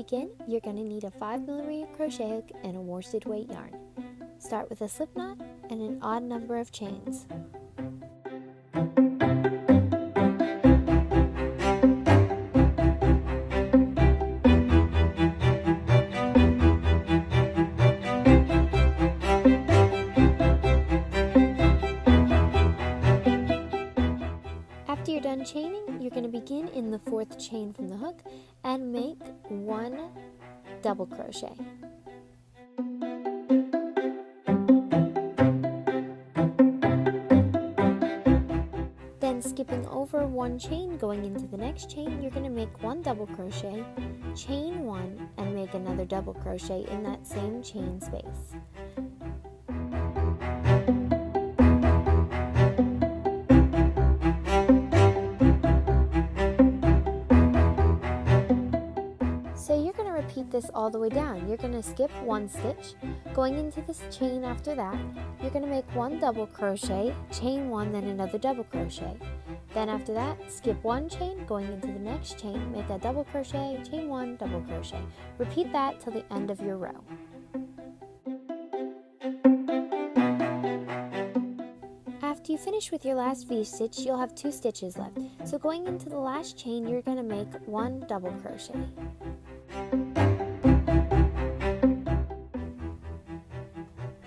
begin, you're going to need a 5mm crochet hook and a worsted weight yarn. Start with a slip knot and an odd number of chains. After you're done chaining, you're going to begin in the 4th chain from the hook and make 1 double crochet. Then skipping over 1 chain, going into the next chain, you're going to make 1 double crochet, chain 1, and make another double crochet in that same chain space. So you're going to repeat this all the way down. You're going to skip 1 stitch. Going into this chain after that, you're going to make 1 double crochet, chain 1, then another double crochet. Then after that, skip 1 chain, going into the next chain, make a double crochet, chain 1, double crochet. Repeat that till the end of your row. After you finish with your last V-stitch, you'll have 2 stitches left. So going into the last chain, you're going to make 1 double crochet.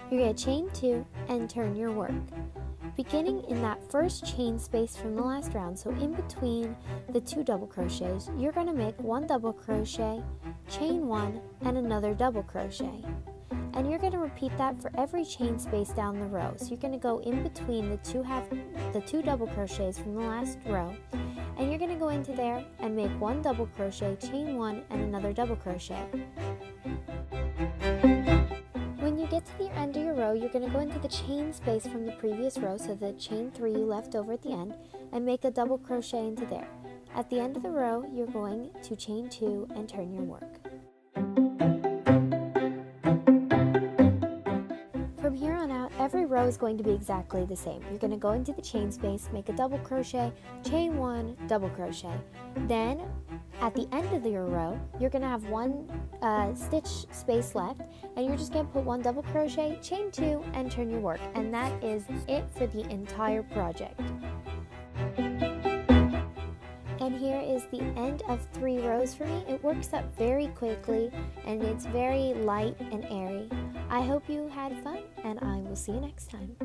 You're going to chain 2 and turn your work. Beginning in that first chain space from the last round, so in between the 2 double crochets, you're going to make 1 double crochet, chain 1, and another double crochet. And you're going to repeat that for every chain space down the row. So you're going to go in between the two double crochets from the last row, and you're going to go into there and make 1 double crochet, chain 1, and another double crochet. When you get to the end of your row, you're going to go into the chain space from the previous row, so the chain 3 you left over at the end, and make a double crochet into there. At the end of the row, you're going to chain 2 and turn your work. From here on out, every row is going to be exactly the same. You're going to go into the chain space, make a double crochet, chain 1, double crochet. Then, at the end of your row, you're going to have 1 stitch space left, and you're just going to put 1 double crochet, chain 2, and turn your work. And that is it for the entire project. And here is the end of 3 rows for me. It works up very quickly, and it's very light and airy. I hope you had fun, and I will see you next time.